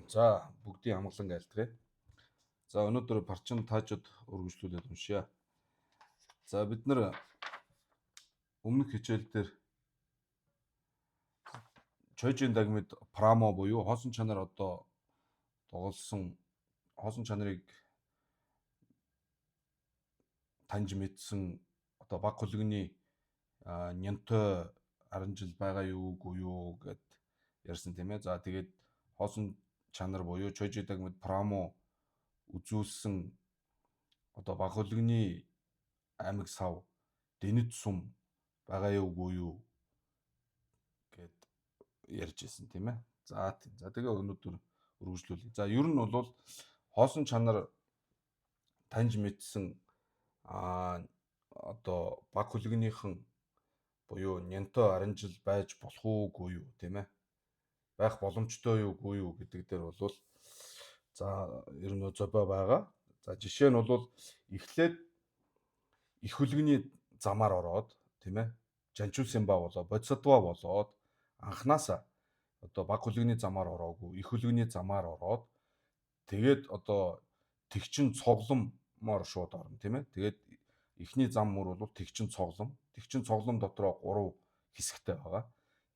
За бүгдийн амгалан айлтгая. За өнөөдөр парчин таажууд өргөжлүүлээд уншъя. За бид нар өмнөх хичээл дээр Чойжийн дагмид прамо буюу хоосон чанар одоо тоглосон хоосон чанарыг таньж мэдсэн одоо баг хөлгөний нянтой 10 жил байгаа юу үгүй юу гэд ярьсан тийм ээ. За тэгээд хоосон чанар буюу Чойжийн дагмид прамо үзүүлсэн одоо баг хөлгөний аймаг сав дэнэт сум байгаа юу үгүй юу гэд ярьж ирсэн тийм ээ. За тэгээ өнөөдөр үргэлжлүүлье. За ер нь бол хоосон чанар таньж мэдсэн одоо баг хөлгөнийхэн буюу нянтой 10 жил байж болох уугүй юу тийм ээ. Байх боломжтой юу үгүй юу гэдэг дээр бол за ер нь зобой байгаа. За жишээ нь бол эхлээд их хөлгөний замаар ороод тийм ээ. Жанчуусын ба болоо бодисодва болоод анханасаа одоо баг хөлгөний замаар ороогүй их хөлгөний замаар ороод тэгээд одоо тэгчин цогломоор шууд орно тийм ээ. Тэгээд эхний зам мөр бол тэгчин цоглом. Тэгчин цоглом дотроо 3 хэсэгтэй байгаа.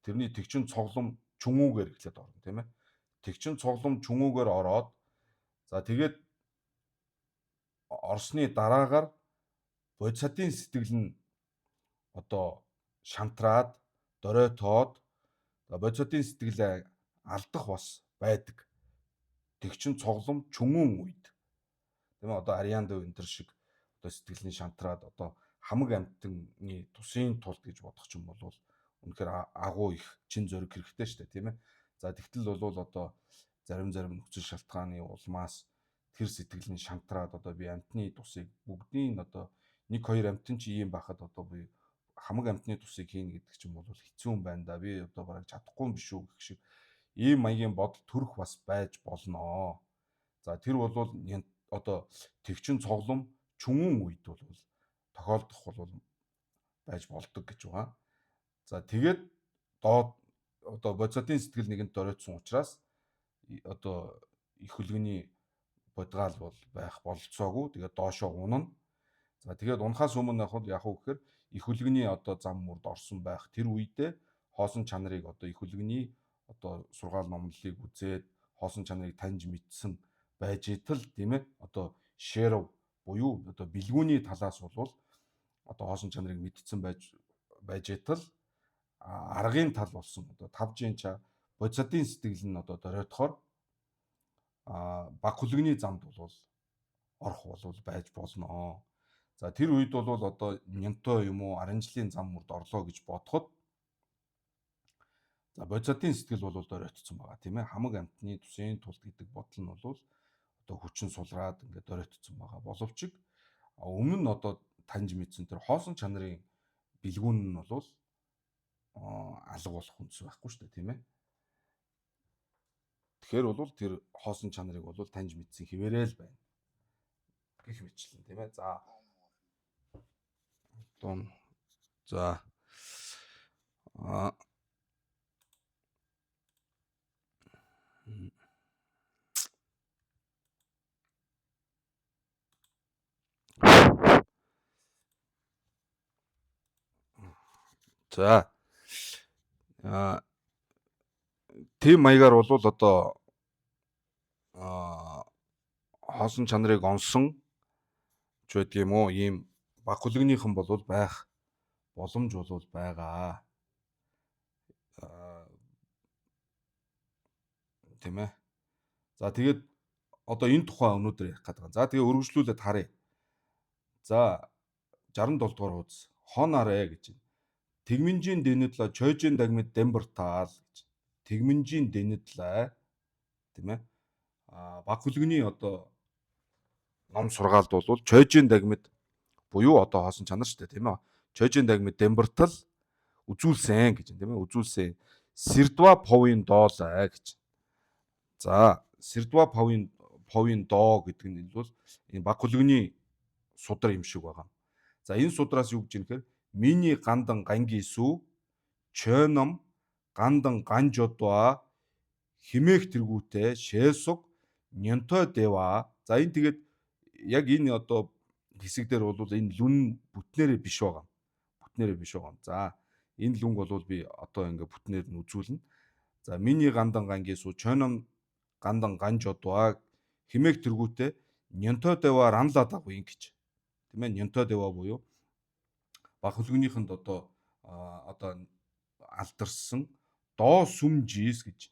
Тэрний тэгчин цоглом чүнгүүгээр эхлээд орно тийм ээ. Тэгчин цоглом чүнгүүгээр ороод за тэгээд орсны дараагаар бодисатын сэтгэл нь одоо шантраад доройтоод бодисатын сэтгэлээ алдах бас байдаг. Тэгчин цоглом чүнгүүн үед. Тийм ээ одоо Арианд энэ төр шиг одоо сэтгэлийн шантраад одоо хамаг амьтны тусын тулд гэж бодох ч юм бол үнэхээр агуу их чин зөриг хэрэгтэй шүү дээ тийм ээ. За тэгтэл бол одоо зарим нөхцөл шалтгааны улмаас тэр сэтгэлийн шантраад одоо би амьтны тусыг бүгдийн одоо 1-2 амьтан чи ийм байхад одоо би хамаг амьтны тусыг хийнэ гэдэг ч юм бол хэцүү юм байна да. Би одоо бараг чадахгүй юм биш үү гэх шиг ийм маягийн бодол төрөх бас байж болно. За тэр бол одоо тэгчин цоглом чүнгүүн үед бол тохиолдох бол байж болдог гэж байгаа. За тэгээд доод одоо бодисодын сэтгэл нэгэнд доройтсон учраас одоо их хөлгөний бодгаал бол байх бололцоогүй. Тэгээд доошоо унана. За тэгээд унахаас өмнө яг уу гэхээр их хөлгөний одоо зам мөрд орсон байх тэр үедээ хоосон чанарыг одоо их хөлгөний одоо сургаал номлолыг үзээд хоосон чанарыг таньж мэдсэн байж итал тийм ээ одоо шэрв буюу одоо бэлгүүний талаас бол одоо хоосон чанарыг мэдсэн байж итал аргын тал болсон одоо 5G ча бодисодын сэтгэл нь одоо доройтохоор баг хөлгөний замд бол орох бол байж болно. За тэр үед бол одоо нянтой юм уу 10 жилийн зам мөрд орлоо гэж бодоход за бодисодын сэтгэл бол доройтсон байгаа тийм ээ. Хамаг амьтны тусын тулд гэдэг бодол нь бол одоо хүчин сулраад ингээд доройтсон байгаа. Боловч өмнө нь одоо таньж мэдсэн тэр хоосон чанарын бэлгүүн нь бол алга болох хүнс байхгүй шүү дээ тийм ээ. Тэгэхээр бол тэр хоосон чанарыг бол таньж мэдсэн хэвээрээ л байна. Гэх мэтлэн тийм ээ. За за за тийм маягаар бол одоо хоосон чанарыг онсон ч байдаг юм уу ийм баг хөлгөнийхэн бол байх боломж бол байгаа. Тийм ээ. За тэгээд одоо энэ тухай өнөөдөр ярих гэдэг байна. За тэгээ өргөжлүүлээд харъя. За 67 дугаар хуудас хонарэ гэж байна. Тэгмэнжийн дэнэтлэ Чойжийн дагмид Дембертаал гэж. Тэгмэнжийн дэнэтлэ тийм ээ. Баг хөлгөний одоо ном сургаалд бол Чойжийн дагмид буюу одоо хоосон чанар шүү дээ тийм ээ. Чойжийн дагмид Дембертал үзүүлсэн гэж тийм ээ. Үзүүлсэн. Сэрдва повын доолай гэж. За Сэрдва повын доо гэдэг нь бол энэ баг хөлгөний судар юм шиг байгаа. За энэ судраас юу гэж юм гэхээр миний гандан гангийн сүү чөном гандан ганжодва химээх тэргүүтээ шээсог нянтой дева. За энэ тэгээд яг энэ одоо хэсэг дээр бол энэ лүн бүтнээрээ биш байгаа. Бүтнээрээ биш байгаа. За энэ лүнг бол би одоо ингээ бүтнээр нь үзүүлнэ. За миний гандан гангису чоном гандан ганжодваа химээх тэргүүтээ нянтой дева ранлаад агуу ингэж. Тийм ээ, нянтой дева буюу баг хөлгөнийхэнд одоо алдарсан доо сүм жис гэж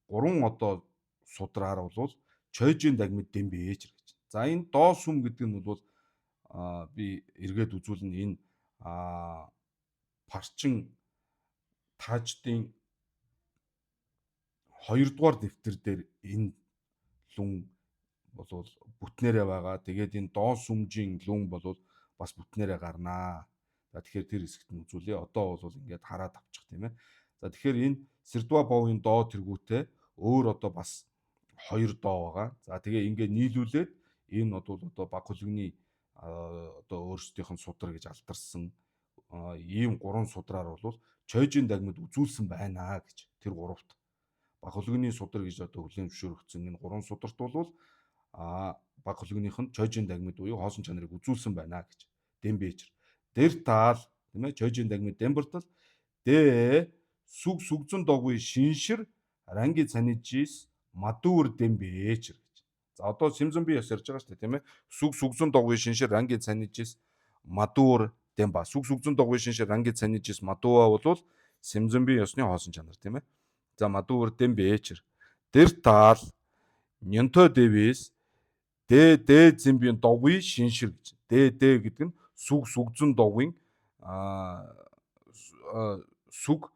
3 одоо судраар бол чойжийн дагмид дэмбэж гэж. За энэ доо сүм гэдэг нь бол би эргээд үзүүлнэ энэ парчин тааждын 2 дугаар дэвтэр дээр энэ лүн бол бүтнээрээ байгаа. Тэгээд энэ доо сүмжийн лүн бол бас бүтнээрээ гарнаа. За тэгэхээр тэр хэсэгт нь үзүүлье. Одоо бол ингээд хараад авчих тийм ээ. За тэгэхээр энэ Сэрдуабовын доо тэргүүтээ өөр одоо бас 2 доо байгаа. За тэгээ ингээд нийлүүлээд энэ бол одоо баг хөлгөний одоо өөрсдийнх нь судар гэж алдарсан ийм 3 судраар бол чойжийн дагмид үзүүлсэн байна гэж тэр 3-т. Баг хөлгөний судар гэж одоо хүлээн зөвшөөрөгдсөн энэ 3 сударт бол баг хөлгөнийх нь чойжийн дагмид буюу хоосон чанарыг үзүүлсэн байна гэж. Дэмбэж. Дэр таал тийм ээ чойжийн дагмид дэмбэртэл дэ сүг сүгзэн доггүй шиншир ранги цанижис мадуур дэмбэж гэж. За одоо Симзэн би яс ярьж байгаа шүү дээ тийм ээ. Сүг сүгзэн доггүй шиншир ранги цанижис мадуур дэмба. Сүг сүгзэн доггүй шиншир ранги цанижис мадууа бол Симзэн би ясны хоосон чанар тийм ээ. За мадуур дэмбэж. Дэр таал нянтой дэвэс дэ зэмбийн доггүй шиншир гэж. Дэ гэдэг нь сүг сүгзэн доггийн сүг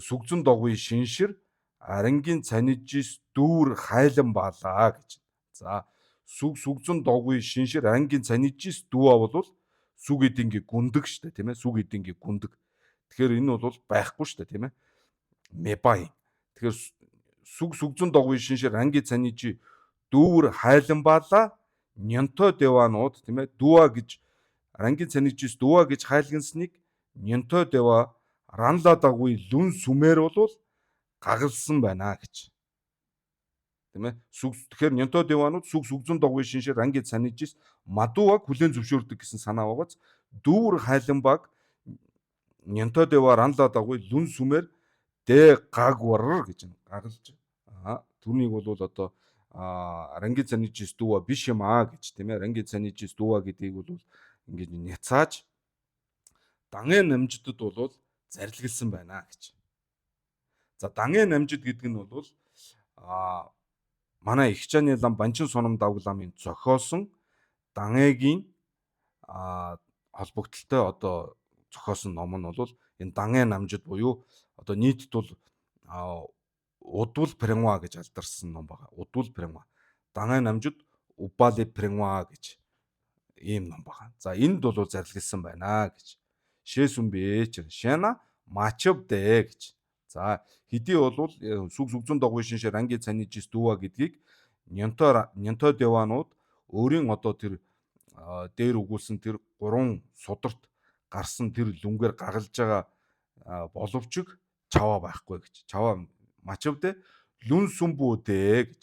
сүгзэн доггүй шиншир арангийн цанижис дүүр хайлан баалаа гэж. За сүг сүгзэн доггүй шиншир арангийн цанижис дүүа бол сүг эдингийн гүндэг шүү дээ тийм ээ. Сүг эдингийн гүндэг. Тэгэхээр энэ бол байхгүй шүү дээ тийм ээ. Мебай. Тэгэхээр сүг сүгзэн доггүй шиншир арангийн цанижи дүүр хайлан баалаа нянтой деванууд тийм ээ. Дүүа гэж арангийн цанижис дүүа гэж хайлгансныг нянтой дева ранладаггүй лүн сүмээр бол гагалсан байна гэж. Тийм ээ. Тэгэхээр нянтой деванууд сүг сүгзэн доггүй шиншир рангийн цанижис мадууаг хүлээн зөвшөөрдөг гэсэн санаа байгааз дүүр хайлан баг нянтой дева ранладаггүй лүн сүмээр дэ гагвар гэж гагалж. Түүнийг бол одоо рангийн цанижис дүүа биш юм гэж тийм ээ. Рангийн цанижис дүүа гэдгийг бол ингэж няцааж Дангын намжидд бол зарилгалсан байна гэж. За Дангын намжид гэдэг нь бол манай их чааны лам Банчин соном давгламын зохиосон Дангийн холбогдлолтой одоо зохиосон ном нь бол энэ Дангын намжид буюу одоо нийтэд бол Удвал Прянва гэж алдарсан ном байгаа. Удвал Прянва. Дангын намжид Убали Прянва гэж ийм ном байгаа. За энд бол зарилгалсан байна гэж. Шээсүмбэж шана мачвдэ гэж. За хэдий бол сүг сүгзэн доггүй шиншэр анги цанижис дүүа гэдгийг нянтой деванууд өөрийн одоо тэр дээр өгүүлсэн тэр 3 сударт гарсан тэр лүнгээр гагалж байгаа боловч чаваа байхгүй гэж. Чаваа мачвдэ лүн сүмбүүдэ гэж.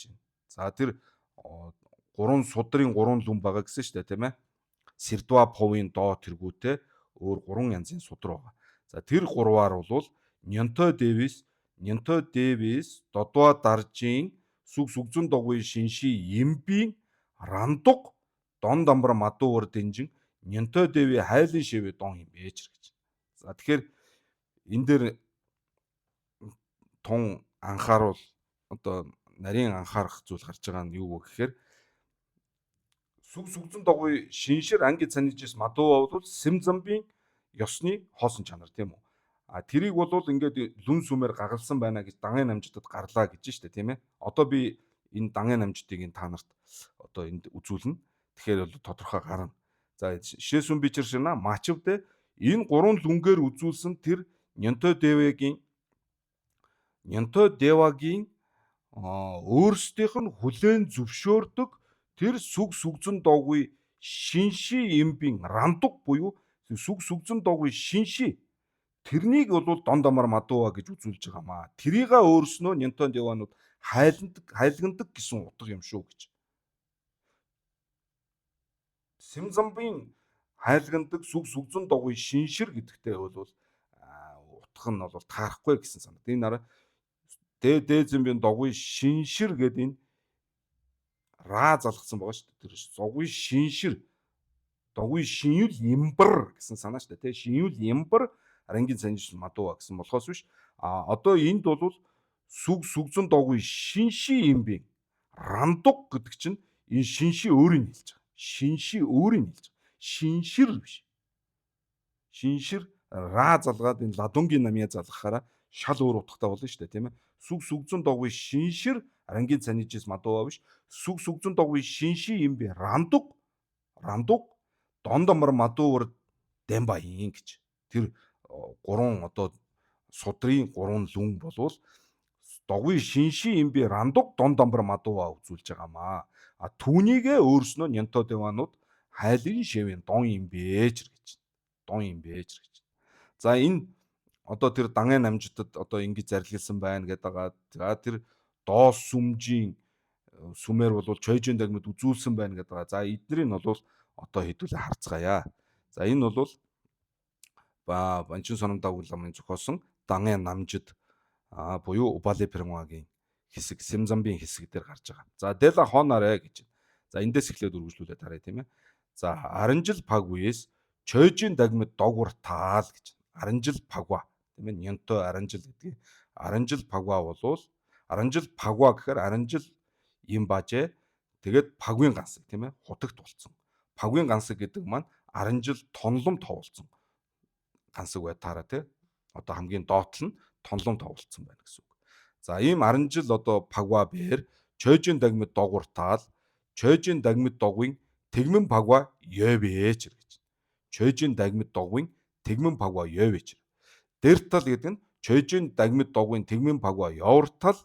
За тэр 3 судрын 3 лүн байгаа гэсэн шүү дээ тийм ээ. Сэрдуабовын доо тэргүүтээ өөр 3 янзын судар байгаа. За тэр 3-аар бол нянтой дэвис додуа даржийн сүг сүгзэн доггүй шинши имбийн рандуг дон дамбар мадуур дэнжин нянтой дэви хайлын шивэ дон юм ээж гэж. За тэгэхээр энэ дээр тун анхааруул одоо нарийн анхаарах зүйл гарч байгаа нь юу вэ гэхээр сүг сүгзэн доггүй шиншир анги цанижис мадууа бол Симзамбийн ёсны хоосон чанар тийм үү. Тэрийг бол ингээд лүн сүмээр гагалсан байна гэж Дангын намжидад гарлаа гэж штэ тийм ээ. Одоо би энэ Дангын намжидыг та нарт одоо энд үзүүлнэ. Тэгэхээр бол тодорхой гарна. За шээсүн бичэр шина мачвдэ энэ 3 лүнгээр үзүүлсэн тэр нянтой девагийн өөрсдийнх нь хүлээн зөвшөөрдөг тэр сүг сүгзэн доггүй шинши имбийн рандуг буюу сүг сүгзэн доггүй шинши тэрнийг бол дон домор мадууа гэж үзүүлж байгаамаа. Тэрийгээ өөрснөө Ньонтон Деванууд хайлагнадаг гэсэн утга юм шүү гэж. Симзамбын хайлагнадаг сүгзэн догуй шиншир гэдэгтэй бол утга нь бол таарахгүй гэсэн санаа. Энэ нараа дээзэмбийн догуй шиншир гэдэг энэ ра залгсан байгаа шүү дээ. Тэр догуй шиншир догуй шинүүл ямбар гэсэн санаа шүү дээ. Тэ шинүүл ямбар арангийн санжис мадууа гэсэн болохоос биш. Одоо энд бол сүгзэн догуй шинши юм бэ. Рандуг гэдэг чинь энэ шинши өөрийг хэлж байгаа. Шинши өөрийг хэлж байгаа. Шиншир биш. Шиншир ра залгаад энэ ладунгийн намья залгахаараа шал өөр утгатай болно шүү дээ, тийм ээ. Сүгзэн догуй шиншир арангийн санжис мадууа биш. Сүгзэн догуй шинши юм бэ. Рандуг дон домор мадуур Дэмбаян гэж. Тэр гурван одоо судрын гурван лүн болвол догуй шинши юм би рандуг дон домбор мадууа үзүүлж байгаамаа. Түүнийгээ өөрснөө Ньонтон Деванууд хайлын шивийн дон юм бэж гэж. Дон юм бэж гэж. За энэ одоо тэр Дангай намжидад одоо ингэж зарлилсан байна гэдэг байгаа. За тэр доос сүмжийн сүмээр бол чойжин дагмид үзүүлсэн байна гэдэг байгаа. За эднэрийг нь бол одоо хэдүүлээ харцгаая. За энэ бол Банчин Сономдаа Уламын зохиосон Дангай намжид буюу Убали Пернгуагийн хэсэг, Симзамбын хэсэг дээр гарч байгаа. За Дела Хонарэ гэж. За эндээс эхлээд үргэлжлүүлээд харъя тийм ээ. За Аранжил Пагуэс чойжин дагмид догвар таал гэж. Аранжил Пагуа тийм ээ. Ньонтон Аранжил гэдгийг Аранжил Пагуа болвол Аранжил Пагуа гэхээр Аранжил юм бажээ. Тэгээд Пагуын гансаг тийм ээ. Хутагт болцсон. Пагуын гансаг гэдэг маань Аранжил тонлом товолцсон гансаг бай таараа тий. Одоо хамгийн доотлол нь тонлом товолцсон байна гэсэн үг. За ийм Аранжил одоо Пагуа бээр чойжин дагмид догвар таал чойжин дагмид догвын тэгмэн Пагуа ёвэж гэж. Чойжин дагмид догвын тэгмэн Пагуа ёвэж. Дэртал гэдэг нь чойжин дагмид догвын тэгмэн Пагуа ёвртал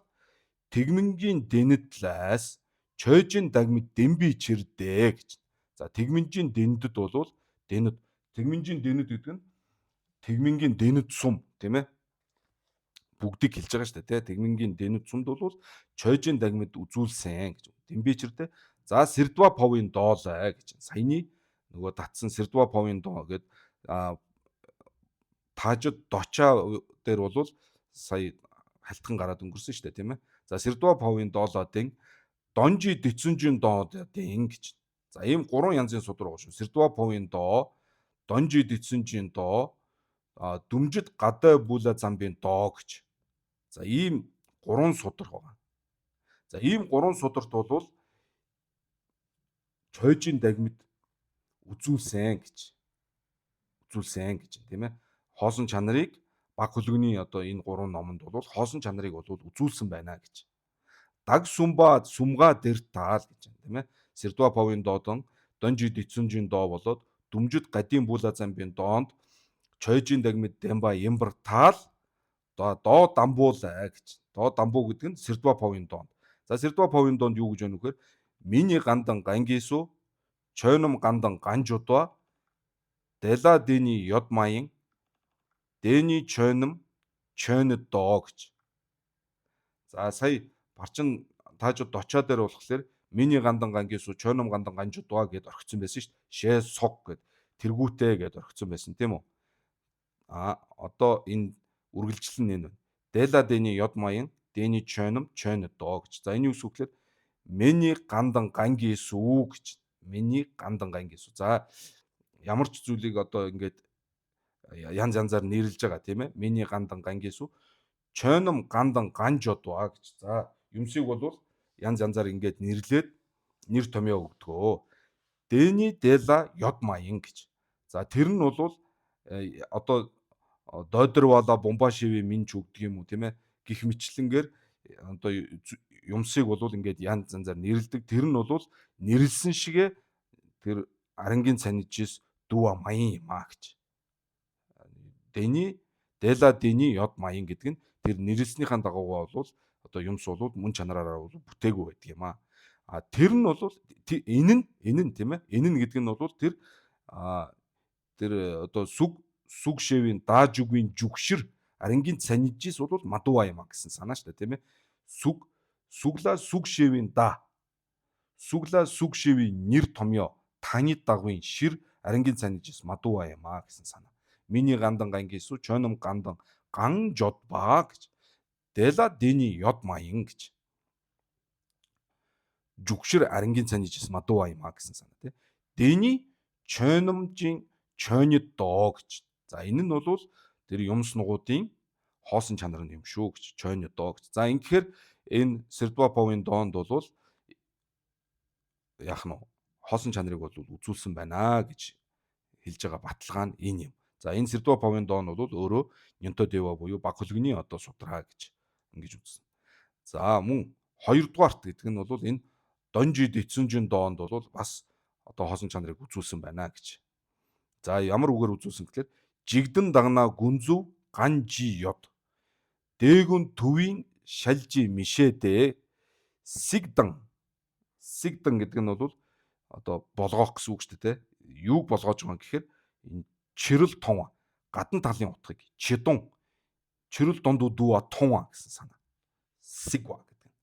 тэгмэнгийн дэнэтлээс чойжин дагмид дэмби чирдээ гэж. За тэгмэнжийн дэнэдэд бол тэгмэнжийн дэнэд гэдэг нь тэгмэнгийн дэнэд сум тийм ээ. Бүгдийг хэлж байгаа шүү дээ тий. Тэгмэнгийн дэнэд сумд бол чойжин дагмид үзүүлсэн гэж. Дэмбичэртэй. За Сэрдва повын доолой гэж. Саяны нөгөө татсан Сэрдва повын доо гэд таажид дочаа дээр бол сая халтхан гараад өнгөрсөн шүү дээ тийм ээ. За Сэрдва повын доолоодын донжи дэцүнжин доодын гэж. За ийм гурван янзын судар байгаа шүү. Сэрдва повын доо, донжи дэцүнжин доо, дүмжид гадай бүлэ замбын доо гэж. За ийм гурван судар байгаа. За ийм гурван сударт бол чойжин дагмид үзүүлсэн гэж тийм ээ. Хоосон чанарыг баг хөлгөний одоо энэ гурван номонд бол хоосон чанарыг бол үзүүлсэн байна гэж. Даг сумба сумга дэр таал гэж байна тийм ээ. Сэрдва повын доодон донжи дэцүнжин доо болоод дүмжид гадийн бүлэ замбын доонд чойжин дагмид Дэмба ямбар таал доо дамбуулаа гэж. Доо дамбуу гэдэг нь Сэрдва повын доонд. За Сэрдва повын доонд юу гэж байна вэ гэхээр миний гандан гангису чойном гандан ганжудва Дела дэни ёд маян дэни чойном чойнод доо гэж. За сая барчин таажууд дочоо дээр болохоор миний гандан гангису чойном гандан ганжудва гэд орхисон байсан шүү дээ. Шээ сог гэд тэргүүтээ гэд орхисон байсан тийм үү? Одоо энэ үргэлжлэл нь энэ байна. Дела дэни ёд маян дэни чойном чойнод доо гэж. За энэ юу гэсэн үг вэ? Миний гандан гангису гэж. Миний гандан гангису. За ямар ч зүйлийг одоо ингээд янз янзаар нэрлэж байгаа тийм ээ. Миний гандан гангису чойном гандан ганжодва гэж. За юмсыг бол янз янзаар ингээд нэрлээд нэр томьёо өгдөгөө. Дэни дела ёд маян гэж. За тэр нь бол одоо дойдервала бомбашиви минч өгдөг юм уу тийм ээ. Гэх мэтлэнгээр одоо юмсыг бол ингээд янз янзаар нэрлдэг. Тэр нь бол нэрлсэн шигэ тэр арангийн санижис дүү маян юм аа гэж. Дела дэни ёд маян гэдэг нь тэр нэрлснийхэн дагуу бол одоо юмс бол мөн чанараараа бол бүтээгүй байдаг юм аа. Тэр нь бол энэ нь тийм ээ. Энэ нь гэдэг нь бол тэр одоо сүг сүг шивийн дааж үгийн жүгшир арангийн цанижис бол мадууа юм а гэсэн санаа шүү дээ, тийм ээ. Сүгла сүг шивийн да. Сүгла сүг шивийн нэр томьёо таны дагвын шир арангийн цанижис мадууа юм а гэсэн санаа. Миний гандан гангису чоном гандан ган жод ба гэж. Дэла дэний ёд маян гэж. Жүгшир арангийн цанижис мадууа юм а гэсэн санаа, тийм. Дэний чономжийн чойнод доо гэж. За энэ нь бол тэр юмс нугуудын хоосон чанар нь юм шүү гэж. Чойнод доо гэж. За ингэхээр энэ Средваповын доонд бол яах нь хоосон чанарыг бол үзүүлсэн байна гэж хэлж байгаа баталгаа нь энэ юм. За энэ Средваповын доон бол өөрөө Ньонтодева буюу баг хөлгөний одоо судраа гэж ингэж үзсэн. За мөн хоёрдугаарт гэдэг нь бол энэ Донжи Дэцүнжин доонд бол бас одоо хоосон чанарыг үзүүлсэн байна гэж. За ямар үгээр үзүүлсэн гэхээр жигдэн дагнаа гүнзүв ганжи ёд. Дээгүн төвийн шалжи мишэдэ сигдан гэдэг нь бол одоо болгоох гэсэн үг шүү дээ. Юуг болгоож байгаа юм гэхээр энэ чирэл тун гадна талын утгыг чидун чирэл дундуу дүүа тун гэсэн санаа. Сигва гэдэг нь.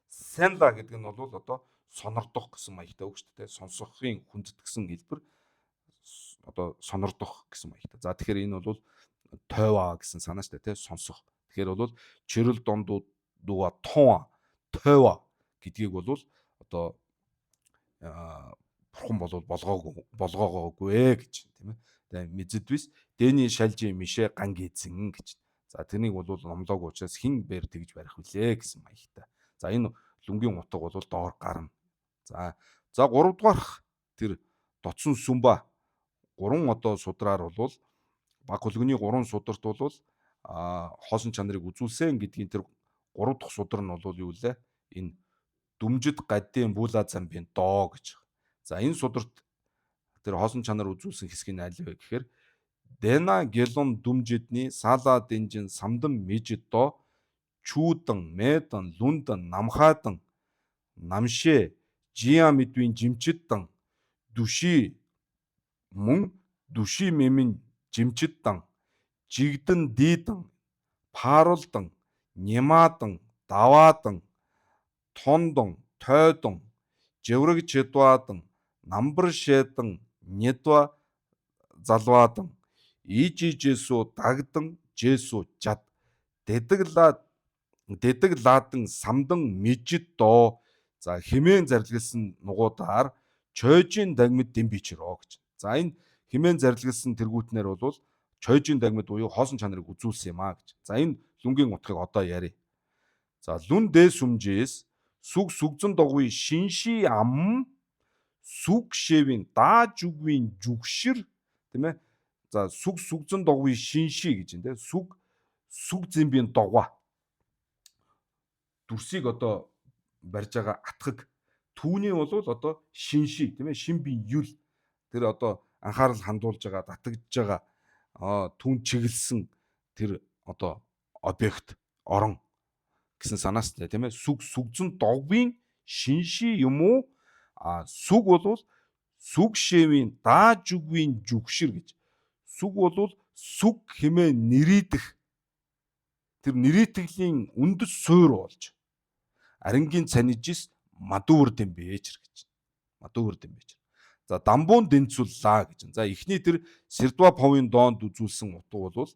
Сэнда гэдэг нь бол одоо сонордох гэсэн маягтай үг шүү дээ. Сонсохын хүндэтгсэн хэлбэр одоо сонордох гэсэн маягтай. За тэгэхээр энэ бол тойва гэсэн санаа шүү дээ, сонсох. Тэгэхээр бол чирэл дундуу дүүа тун тойва гэдгийг бол одоо бурхан бол болгоогоогүй гэж тийм ээ. Тэгээ мэдзэдвис дэний шалжи мишэ ган гизэн гэж. За тэрнийг бол номлоог учраас хин бэр тэгж барих вүлээ гэсэн маягтай. За энэ лүнгийн утга бол доор гарна. За 3 дугаарх тэр дотсон сүмба 3 одоо судраар бол баг хөлгөний 3 сударт бол хоосон чанарыг үзүүлсэн гэдгийн тэр 3 дахь судар нь бол юу лээ? Энэ дүмжид гаддын бүла замбын доо гэж. За энэ сударт тэр хоосон чанар үзүүлсэн хэсгийг нь аль вэ гэхээр Дэна гэлон дүмжидний сала дэнжин самдан мэжид доо чүүдан мэдан лундан намхаадан намшэ жиа мэдвийн жимчиддан дүши мөн дүши мэмэн жимчиддан жигдэн дийдан паарулдан нямаадан даваадан тондон тойдон жеврэг чедваадан намбар шээдан недва залваадан ижи жесу дагдан жесу жад дэдэг лаадан самдан мэжид доо. За химэн зарлигласан нугуудаар чойжийн дагмид дэмбичроо гэж. За энэ химэн зарлигласан тэргүүтнэр бол чойжийн дагмид буюу хоосон чанарыг үзүүлсэн юм а гэж. За энэ лүнгийн утгыг одоо ярив. За лүн дэ сүмжээс сүг сүгзэн догвын шинши ам сүг шэвийн дааж үгийн жүгшир тийм ээ. За сүг сүгзэн догвын шинши гэж энэ сүг зэмбийн догва дүрсийг одоо барьж байгаа атгаг түүний бол одоо шинши тийм ээ, шинбийн юл тэр одоо анхаарал хандуулж байгаа татагдж байгаа түүн чиглэсэн тэр одоо объект орон гэсэн санаас тийм ээ. Сүг сүгзэн догвын шинши юм уу? Сүг бол сүг шэвийн дааж үгийн жүгшир гэж. Сүг бол сүг хэмээн нэрийдэх тэр нэрийтгэлийн үндэс суурь болж арангийн цанижис мадуур дэмбэж гэж. Мадуур дэмбэж. За дамбуун дэнцүүллаа гэж. За эхний тэр Средваповын доонд үзүүлсэн утга бол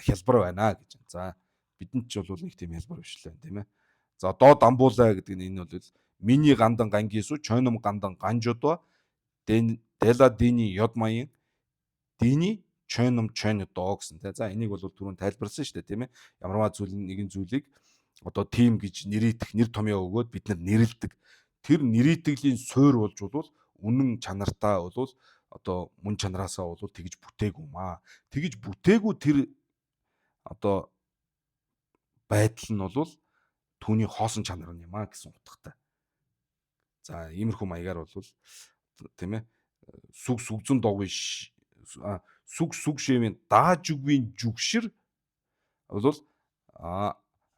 хялбар байна гэж. За бидэнд ч бол нэг тийм хялбар биш лээ тийм ээ. За доо дамбуулаа гэдэг нь энэ бол миний гандан гангису чойном гандан ганжодо дела дини ёд маян дини чойном чойно доо гэсэн тийм. За энийг бол түрүүн тайлбарласан шүү дээ тийм ээ. Ямарваа нэгэн зүйлийг одоо тим гэж нэрийдэх нэр томьёо өгөөд бид нар нэрлэдэг. Тэр нэрийтгэлийн суурь болж бол үнэн чанартаа бол одоо мөн чанараасаа бол тэгж бүтээгүү маа. Тэгж бүтээгүү тэр одоо байдал нь бол түүний хоосон чанар нь юм аа гэсэн утгатай. За иймэрхүү маягаар бол тийм ээ. Сүг сүгзэн догвын сүг шэвийн дааж үгийн жүгшир бол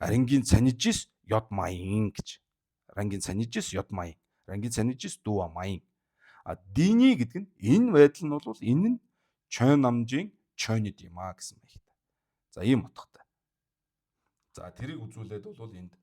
арангийн цанижис ёд маян гэж. Арангийн цанижис ёд маян. Арангийн цанижис дүүа маян. Дини гэдэг нь энэ байдал нь бол энэ нь чойн намжийн чойнод юм аа гэсэн маягтай. За ийм утгатай. За тэрийг үзүүлээд бол энд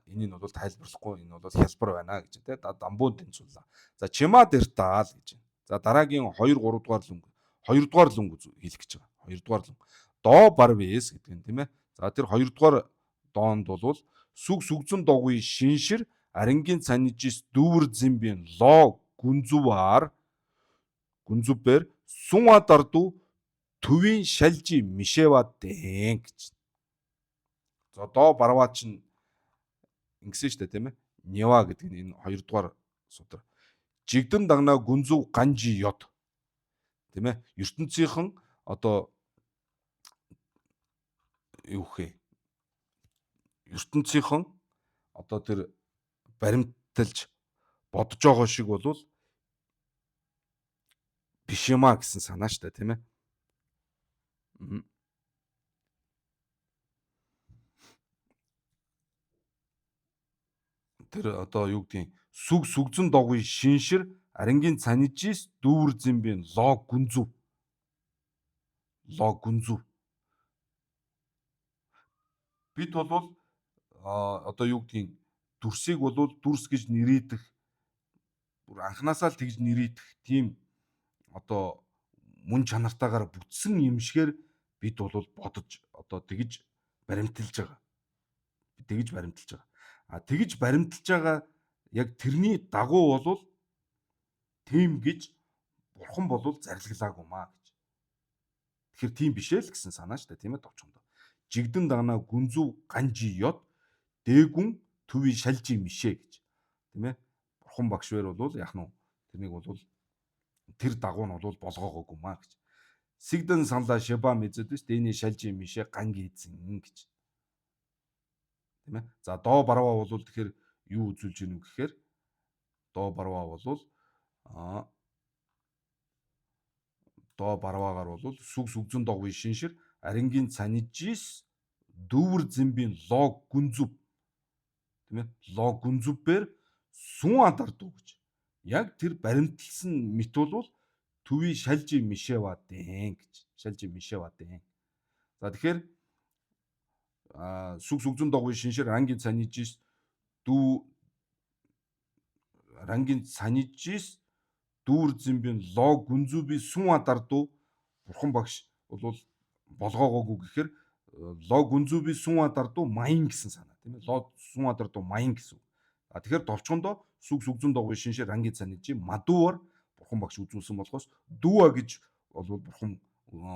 энийг бол тайлбарлахгүй, энэ бол хялбар байна гэж тий. Дамбуун тэнцвүүлээ. За чима дертаал гэж байна. За дараагийн 2 3 дугаар лүнг 2 дугаар лүнг хэлэх гэж байгаа. 2 дугаар лүнг. До барвэс гэдэг нь тийм ээ. За тэр 2 дугаар доонд бол сүг сүгзэн догуй шиншир арангийн цанижис дүүр зэмбийн ло гүнзүвар гүнзүбэр сунва дарду төвийн шалжи мишэва дэн гэж. За до барваа чинь ингэсэн шүү дээ тийм ээ. Нева гэдэг нь энэ 2 дугаар судар. Жигдэн дагна гүнзүв ганжи ёд. Тийм ээ. ертөнцийнхэн одоо юу хэ? ертөнцийнхэн одоо тэр баримталж бодож байгаа шиг бол биш юмаа гэсэн санаа шүү дээ тийм ээ. Тэр одоо юу гэдгийг сүг сүгзэн догуй шиншир арангийн цанижис дүүр зэмбийн ло гүнзүв бид бол одоо юу гэдгийг дүрсийг бол дүрс гэж нэрийдэх бүр анханасаа л тэгж нэрийдэх тийм одоо мөн чанартаагаар бүтсэн юм шигээр бид бол бодож одоо тэгж баримталж байгаа. Тэгж баримталж байгаа. Тэгж баримталж байгаа яг тэрний дагуу бол тийм гэж бурхан бол зарилглаагүй маа гэж. Тэгэхээр тийм биш ээ л гэсэн санаа шүү дээ тийм ээ товчхондоо. Жигдэн дагна гүнзүү ганжи ёд дээгүн төвийн шалжи мишээ гэж. Тийм ээ. Бурхан багш бэр бол яах нь тэрнийг бол тэр дагуу нь бол болгоогоогүй маа гэж. Сигдэн санла шеба мэдзэдэс дэний шалжи мишээ ганги эзэн гэж. Тийм ээ. За до барваа бол тэгэхээр юу үзүүлж гинүү гэхээр до барваа бол до барваагаар бол сүг сүгзэн догуй шиншир арангийн цанижис дүүр зэмбийн ло гүнзүв тийм ээ ло гүнзүвээр сун андарду гэж. Яг тэр баримталсан мэт бол төвийн шалжи мишэва дэн гэж. Шалжи мишэва дэн. За тэгэхээр сүг сүгзэн догуй шиншир арангийн цанижис дүүр зэмбийн ло гүнзүби сун андарду бурхан багш бол болгоогоогүй гэхээр ло гүнзүби сун андарду маян гэсэн санаа тийм ээ. Ло сун андарду маян гэсэн. Тэгэхээр товчхондоо сүг сүгзэн догуй шиншир арангийн цанижи мадууар бурхан багш үзүүлсэн болохоос дүүа гэж бол бурхан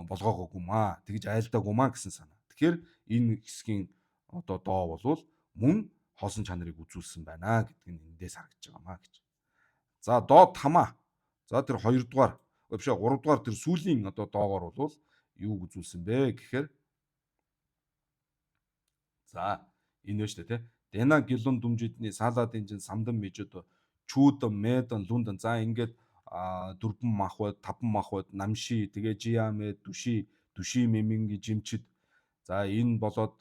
болгоогоогүй маа. Тэгж айлдаагүй маа гэсэн санаа. Тэгэхээр энэ хэсгийн одоо доо бол мөн хоосон чанарыг үзүүлсэн байна гэдг нь эндээс харагдаж байгаа маа гэж. За до тамаа. За тэр 2 дугаар биш 3 дугаар тэр сүүлийн одоо доогоор бол юу үзүүлсэн бэ гэхээр за энэ шүү дээ тий. Дэна гилун дүмжидний саладын чин самдан мижүүд чүүдэн мэдэн лүндэн за ингээд 4 мах бод 5 мах бод намши тэгээ жиамэ дүши меминги жимчид за энэ болоод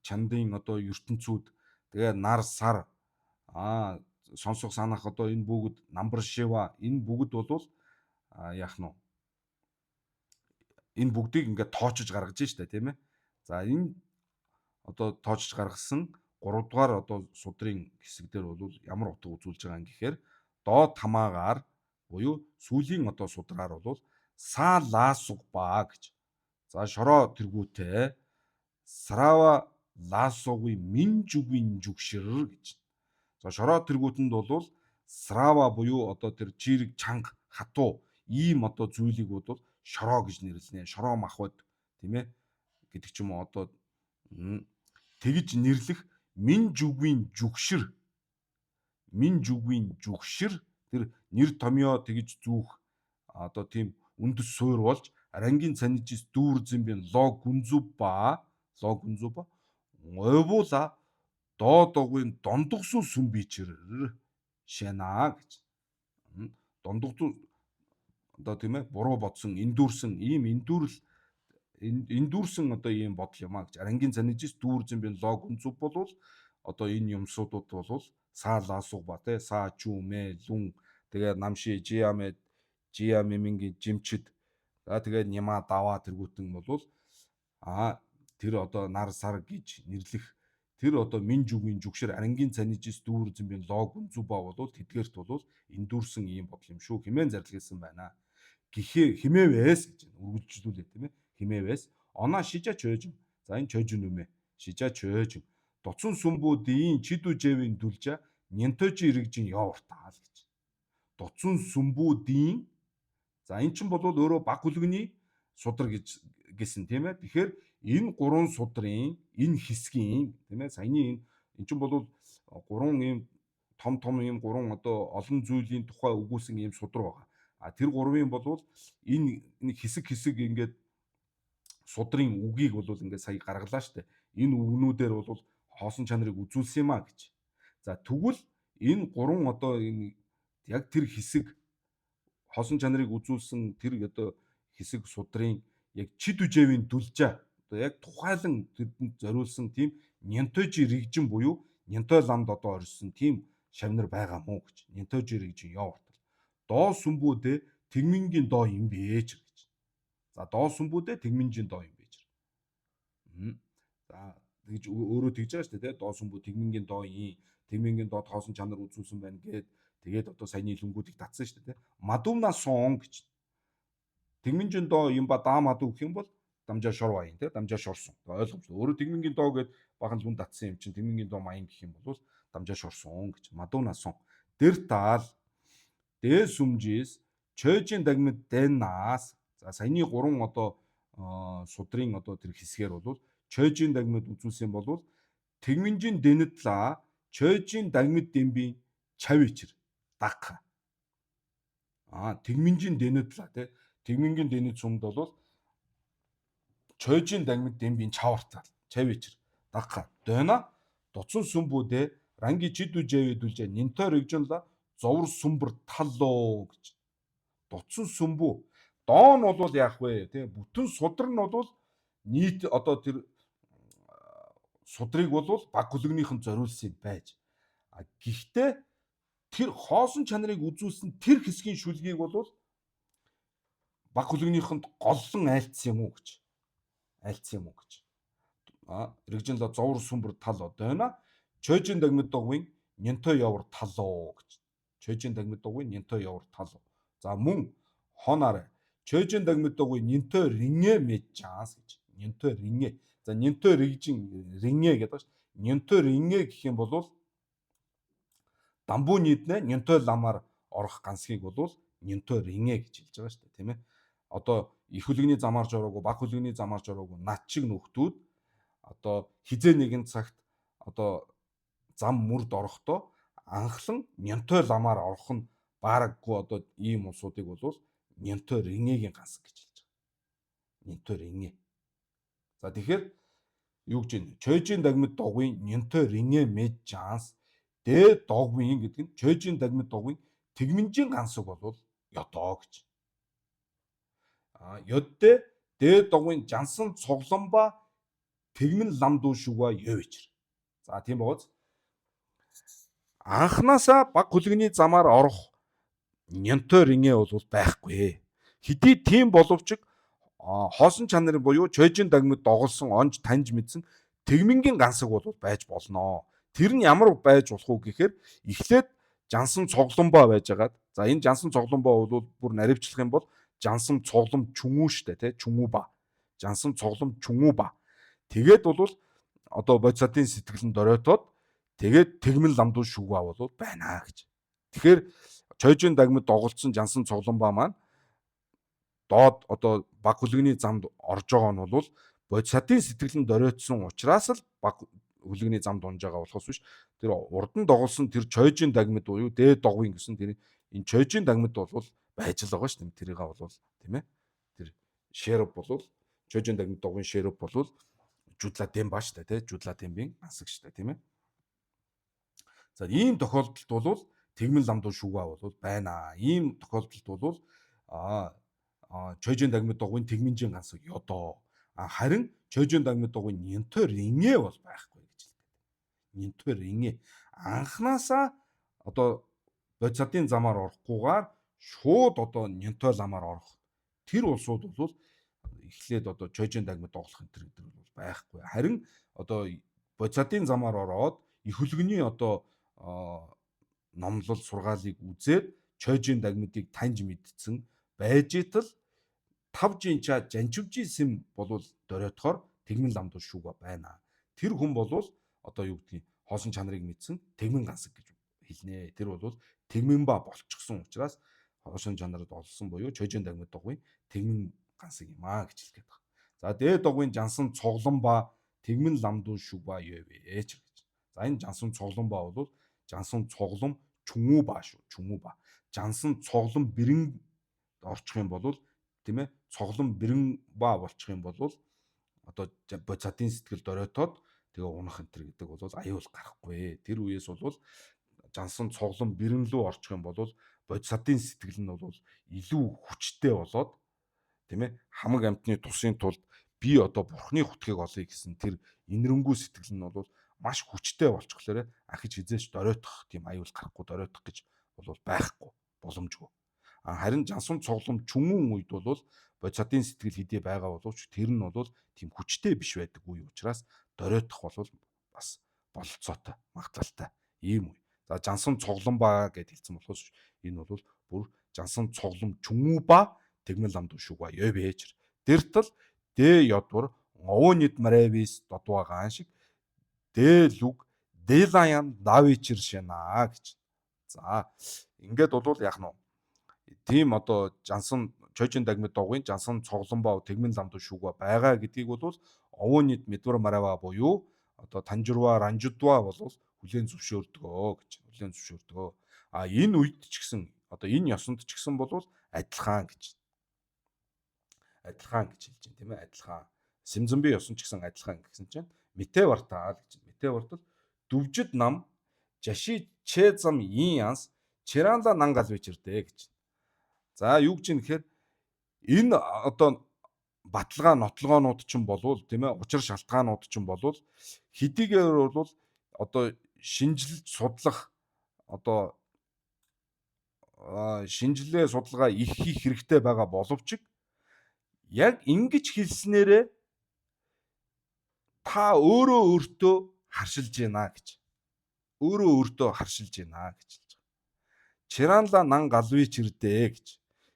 чандын одоо ертөнцүүд тэгээ нар сар сонсох санах одоо энэ бүгд намбар шива энэ бүгд бол яах нь энэ бүгдийг ингээд тоочж гаргаж штэ тийм ээ. За энэ одоо тоочж гаргасан 3 дугаар одоо судрын хэсэг дээр бол ямар утга үзүүлж байгаа юм гэхээр до тамаагаар буюу сүүлийн одоо судраар бол саалаасугбаа гэж. За шороо тэргүүтээ срава лаасогүй мин жүгийн жүгшир гэж. За шороо тэргүүтэнд бол срава буюу одоо тэр чирэг чанга хатуу ийм одоо зүйлийг бол шороо гэж нэрлэнэ. Шороо махбод тийм ээ гэдэг ч юм уу одоо тэгж нэрлэх мин жүгийн жүгшир тэр нэр томьёо тэгж зүүх одоо тийм үндэс суур болж арангийн цанижис дүүр зэмбийн ло гүнзүба ойвуула доодогын дондгсуу сүмбичэр шэнаа гэж. Дондгсуу одоо тийм ээ буруу бодсон эндүүрсэн ийм эндүүрсэн одоо ийм бодол юм а гэж. Арангийн цанижис дүүр зэмбийн ло гүнзүб бол одоо энэ юмсуудууд бол саалаасугба те саачүмэ лүн тэгээ намши жиамэ минги жимчид За тэгээд Няма даваа тэргүүтэн болвол тэр одоо нар сар гэж нэрлэх тэр одоо мин жүгийн жүгшэр арангийн цанижис дүүр зэмбийн лог үнзүба болвол тэдгээрт болвол эндүүрсэн ийм бодол юм шүү хэмээн зарлисан байна. Гэхээ химээвэс гэж үргэлжлүүлээ тийм ээ. Химээвэс оноо шижа чөөж. За энэ чөөж нүмэ. Шижа чөөж. Доцун сүмбүүдийн чидүжэвийн дүлжа нянтож иргэжин явартаал гэж. Доцун сүмбүүдийн за эн чинь бол өөрөө баг хүлэгний судар гэсэн тийм ээ. Тэгэхээр энэ гурван судрын энэ хэсгийн тийм ээ саяны энэ чинь бол гурван ийм том ийм гурван одоо олон зүйлийн тухай өгүүлсэн ийм судар байгаа. Тэр гурвын болвол энэ хэсэг ингээд судрын үгийг бол ингээд сая гаргалаа штэ. Энэ үгнүүдээр бол хоосон чанарыг үзүүлсэн юм а гэж. За тэгвэл энэ гурван одоо энэ яг тэр хэсэг хоосон чанарыг үзүүлсэн тэр одоо хэсэг судрын яг чид үжэвийн дүлжа одоо яг тухайлан тэдэнд зориулсан тийм нянтожи рэгжин буюу нянтой ламд одоо орсон тийм шавнар байгаа мó гэж. Нянтожи рэгжин явартал. Доо сүмбүүдээ тэгмингийн доо юм бэж гэж. За доо сүмбүүдээ тэгминжийн доо юм бэж. За тэгж өөрөө тэгж байгаа шүү дээ. Доо сүмбүү тэгмингийн доо юм. Тэгмингийн доод хоосон чанар үзүүлсэн байна гэд тэгээд одоо саяны лүнгүүдийг татсан шүү дээ. Мадумна сон гэж. Тэгминжийн доо юм ба даа мадуу гэх юм бол дамжаа шор баян тий дамжаа шорсон. Ойлгомжтой. Өөрөө тэгмингийн доо гэд бахан лүн татсан юм чинь тэгмингийн доо маян гэх юм бол дамжаа шорсон гэж. Мадумна сон. Дэр таал дэ сүмжис чөөжийн дагмид дэнаас за саяны гурван одоо судрын одоо тэр хэсгээр бол чөөжийн дагмид үзүүлсэн бол тэгминжийн дэнэтла чөөжийн дагмид дэмбийн чавичэр дагха. Тэгминжийн дэнэтла тий тэгмингийн дэнэт сүмд бол чөөжийн дагмид дэмбийн чавартал чавичэр дагха. Дөна доцун сүмбүүдээ ранги чидүжэвэ дүлжэ нинтор регжонла зовр сүмбэр таллоо гэж. Доцсон сүмбүү. Доо нь бол яах вэ? Тэ бүтэн судар нь бол нийт одоо тэр судрыг бол баг хүлэгнийхэн зориулсан байж. Гэхдээ тэр хоосон чанарыг үзүүлсэн тэр хэсгийн шүлгийг бол баг хүлэгнийхэнд голлон айлцсан юм уу гэж. Айлцсан юм уу гэж. Регжинла зовр сүмбэр тал одойна чөөжин дагмид догвын нянтой явар талоо гэж. Чөөжин дагмид догвын нянтой явар талоо. За мөн хонаар чөөжин дагмид догвын нянтой рингэ мэдчаас гэж. Нянтой рингэ. За нянтой регжин рингэ гэдэг ба ш. Нянтой рингэ гэх юм бол дамбуу нийтнэ нянтой ламаар орох гансгийг бол нянтой рингэ гэж хэлж байгаа шүү дээ, тийм ээ. Одоо их хүлэгний замаарч ороогүй, баг хүлэгний замаарч ороогүй над чиг нөхдүүд одоо хизээ нэгэн цагт одоо зам мөрд орохдоо анхлан нянтой ламаар орох нь баараггүй одоо ийм улсуудыг бол нянтой рингэгийн ганс гэж хэлж байгаа. Нянтой рингэ. За тэгэхээр юу гэж байна? Чөөжийн дагмид догвын нянтой рингэ мэд жанс дэ догвын гэдэг нь чөөжийн дагмид догвын тэгминжийн гансыг бол ёдоо гэж. Ёддэ дэ догвын жансан цогломба тэгмэн ламдуу шуга ёвч. За тийм бооз. Анханасаа баг хүлэгний замаар орох нянтой рингэ бол байхгүй. Хэдий тийм боловч хоосон чанарын буюу чөөжийн дагмид доголсон онж таньж мэдсэн тэгмингийн гансаг бол байж болно. Тэр нь ямар байж болох уу гэхээр эхлээд жансан цогломбоо байжгаад за энэ жансан цогломбоо бол бүр наривчлах юм бол жансан цоглом чүнгүү штэ тий чүнгүүба. Жансан цоглом чүнгүүба. Тэгээд бол одоо бодисатын сэтгэлд оройтоод тэгээд тэгмэн ламдуу шүгваа бол байна гэж. Тэгэхээр чөөжийн дагмид доголцсон жансан цогломбаа маань доод одоо баг хүлэгний замд орж байгаа нь бол бодисатын сэтгэлд оройтсон учраас л баг хүлэгний замд унж байгаа болохоос биш. Тэр урд нь доголсон тэр чөөжийн дагмид буюу дээд догвын гэсэн тэр энэ чөөжийн дагмид бол байж л байгаа шүү дээ. Тэрийг бол тийм ээ. Тэр шерп бол чөөжийн дагмид догвын шерп бол жудла дэм баа шүү дээ. Жудла дэмбийн ансаг шүү дээ. Тийм ээ. За ийм тохиолдолд бол тэгмэн ламдуу шүгваа бол байна. Ийм тохиолдолд бол чөөжийн дагмид догвын тэгминжийн гансаг ёдоо. Харин чөөжийн дагмид догвын нянтой рингэ бол байхгүй гэж хэлдэг. Нянтой рингэ. Анханасаа одоо бодисатын замаар орохгүйгээр шууд одоо нянтой ламаар орох тэр улсууд бол эхлээд одоо чойжин дагмид тоглох энэ төр бол байхгүй. Харин одоо бодисатын замаар ороод их хөлгөний одоо номлол сургаалыг үзээд чойжин дагмидыг таньж мэдсэн байж итал 5 жинча жанчивж исэн болвол дөрөйтхоор тэгмэн ламдуу шүүгээ байна. Тэр хүн болвол одоо юу гэдгийг хоосон чанарыг мэдсэн тэгмэн гансаг гэж хэлнэ. Тэр болвол тэгмэн ба болчихсон учраас хоосон чанарыг олсон буюу чойжин дагмид догвын тэгмэн гансаг юм аа гэж хэлгээд байна. За дээд догвын жансан цоглон ба тэгмэн ламдуу шүүг ба ёвэ гэж. За энэ жансан цоглон ба бол жансан цоглон чүмүү ба шүү. Чүмүү ба. Жансан цоглон бэрэн орчих юм бол тийм ээ цоглон бэрэн ба болчих юм бол одоо бодисатын сэтгэл доройтоод тэгээ унах энэ төр гэдэг бол аюул гарахгүй. Тэр үеэс бол жансан цоглон бэрэн лүү орчих юм бол бодисатын сэтгэл нь бол илүү хүчтэй болоод тийм ээ хамаг амьтны тусын тулд би одоо бурхны хүтгийг олъё гэсэн тэр инэрэнгүү сэтгэл нь бол маш хүчтэй болчихлоорэ ахиж хизээч доройтох тийм аюул гарахгүй доройтох гэж бол байхгүй боломжгүй. Харин жансан цоглон чүмэн үед бол бодисатын сэтгэл хэдий байгаа боловч тэр нь бол тийм хүчтэй биш байдаг үе учраас доройтох бол бас бололцоотой магадaltaй ийм үе. За жансан цоглон ба гэд хэлсэн болохоос энэ бол бүр жансан цоглон чүмүү ба тэгмэл ламдуу шүүг ёбэж. Дэртл дэ ёдвор нговонит марэвис додвагаан шиг дэ лүг дэлаян давичэр шэнаа гэж. За ингээд бол яг нь тийм одоо жансан чойжин дагмид догвын жансан цоглон ба тэгмэн ламдуу шүүг байгаа гэдгийг бол овонит медвар мараваа буюу одоо танжирва ранжудва бол хүлээн зөвшөөрдгөө гэж хүлээн зөвшөөрдгөө. Энэ үед ч гэсэн одоо энэ ёсонд ч гэсэн бол адилхан гэж хэлж байна тийм ээ адилхан. Симзэмби ёсон ч гэсэн адилхан гэсэн чинь мэтэ вартаа гэж. Мэтэ вартал дүвжид нам жаши че зам ин янс чиранла нангал вечэрдэ гэж. За юу гэж юм гэхээр энэ одоо баталгаа нотлогоонууд ч юм болвол тийм ээ учир шалтгаанууд ч юм болвол хэдийгээр бол одоо шинжилж судлах одоо шинжилгээ судалгаа их хийх хэрэгтэй байгаа боловч яг ингэж хэлснээрээ та өөрөө өөртөө харшилж байна гэж. Өөрөө өөртөө харшилж байна гэж хэлж байгаа. Чиранла нан галвич ирдэ гэж.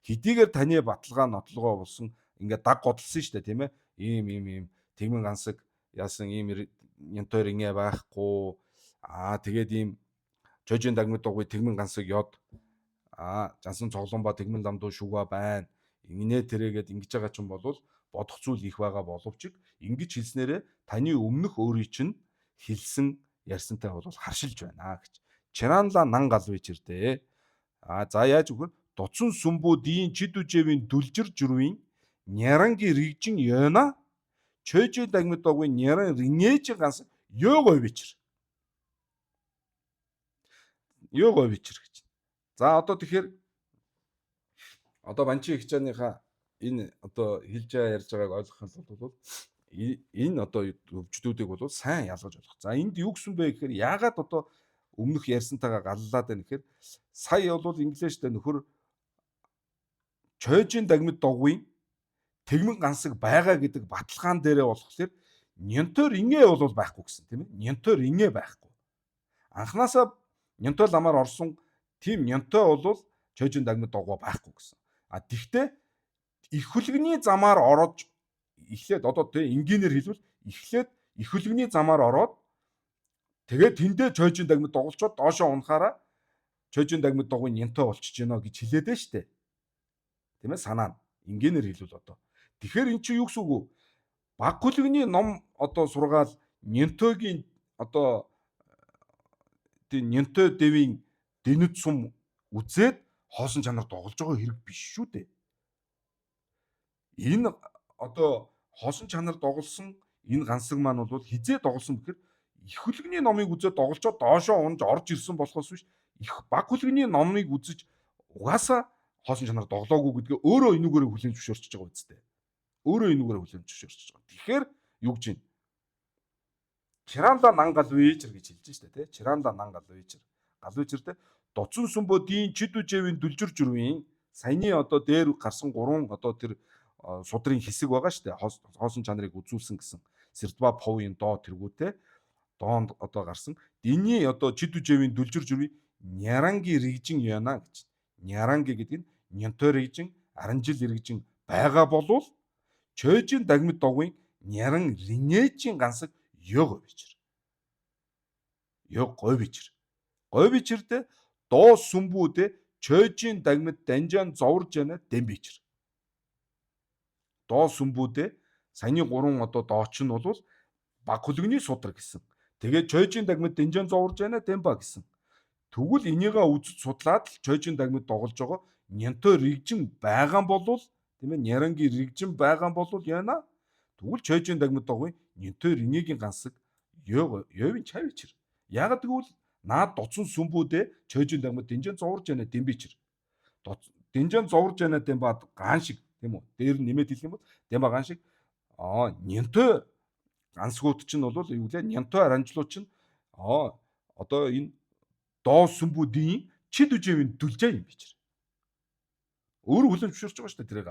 Хэдийгээр таны баталгаа нотлогоо болсон ингээд даг годлсон шүү дээ тийм ээ. Ийм тэгмэн гансаг яасан ийм янтойр ингээ байхгүй. Тэгээд ийм чойжин дагмид догвы тэгмэн гансаг ёд. Жансан цоглон ба тэгмэн ламдуу шүүга байна. Инээ тэрэгээд ингэж байгаа ч юм бол бодох зүйл их байгаа боловч ингэж хэлснээрээ таны өмнөх өөрийн чинь хэлсэн ярьсантай бол харшилж байна гэж. Чиранла нан галвич ирдэ. За яаж өгөр доцсон сүмбүү дийн чид үжэвийн дүлжир журвын няранги ригжин ёна чойжин дагмид догвын няран ринэж ганс ёговичэр. Ёговичэр гэж. За одоо тэгэхээр одоо банчин хичээныхаа энэ одоо хэлж байгаа ярьж байгааг ойлгох нь бол энэ одоо өвчтүүдийг бол сайн ялгаж болох. За энд юу гэсэн бэ гэхээр яагаад одоо өмнөх ярьсантайгаа галлаад байна гэхээр сая бол инглиштэй нөхөр чойжин дагмид догвын тэгмэн гансаг байгаа гэдэг баталгаан дээрээ болохоор нянтойр ингээ бол байхгүй гэсэн тийм ээ. Нянтойр ингээ байхгүй. Анханасаа нянтой ламаар орсон тийм нянтой бол чойжин дагмид догвоо байхгүй гэсэн. Тэгвэл их хөлгөний замаар ороод эхлээд одоо тийм энгийнээр хэлвэл эхлээд их хөлгөний замаар ороод тэгээд тэндээ чойжин дагмид догволчоод доошоо унахаараа чойжин дагмид догвын нянтой болчихж гинэ гэж хэлээд байна шүү дээ. Тийм ээ санаа нь энгийнээр хэлвэл одоо. Тэгэхээр эн чинь юу гэсэн үг вэ? Баг хөлгөний ном одоо сургаал нянтойгийн одоо тийм нянтой дэвийн дэнэд сум үзээд хоосон чанар доголж байгаа хэрэг биш шүү дээ. Энэ одоо хоосон чанар доголсон энэ гансаг маань бол хизээ доголсон гэхээр их хөлгөний номыг үзээд доголжоод доошоо унж орж ирсэн болохоос биш их баг хөлгөний номыг үзэж угаасаа хоосон чанар доглоогүй гэдгээ өөрөө энүүгээрээ хүлээн зөвшөөрч байгаа үстэй. Өөрөө энүүгээрээ хүлээн зөвшөөрч байгаа. Тэгэхээр юу гэж юм? Чиранла нан галвичэр гэж хэлж штэ тий. Чиранла нан галвичэр. Галвичэртэй доцсон сүмбөө дийн чид үжэвийн дүлжир журвын саяны одоо дээр гарсан 3 одоо тэр судрын хэсэг байгаа шүү дээ. Хоосон чанарыг үзүүлсэн гэсэн Свердлов-Повын доо тэргүүтээ доонд одоо гарсан. Энэний одоо чид үжээвийн дүлжир журви Няранги регжин яна гэж. Няранги гэдэг нь Нянтой регжин, Аранжил регжин байгаа болвол Чойжин дагмид догвын Няран ринежин гансаг ёг бичэр. Ёг ой бичэр. Ой бичэрдээ доо сүмбүүдээ Чойжин дагмид данжаан зоврж яна дэм бичэр. Доо сүмбүүдээ саяны 3 одоо дооч нь бол баг хөлгөний судар гэсэн. Тэгээд Чойжин дагмид данжаан зоврж яна дэмба гэсэн. Тэгвэл энийгээ үзэж судлаад л Чойжин дагмид доголж байгаа Нянтой регжин байгаа болвол тийм ээ Нярангийн регжин байгаа болвол яана. Тэгвэл Чойжин дагмид догвын Нянтой ринегийн гансаг ёвын чав ичэр. Яг тэгвэл наад доцсон сүмбүүдээ Чойжин дагмид дэнжэн зоврж яана дэмбичэр. Дэнжэн зоврж яана дэмбад гаан шиг тийм үү. Дээр нь нэмээд хэлэх юм бол дэмба гаан шиг Нянтой гансгууд чинь бол юу гэлээ Нянтой аранжлууд чинь одоо энэ доо сүмбүүдийн чид үжээвийн дүлжээ юм бичэр. Өөр хүлэмж зөвшөөрч байгаа шүү дээ тэрийг.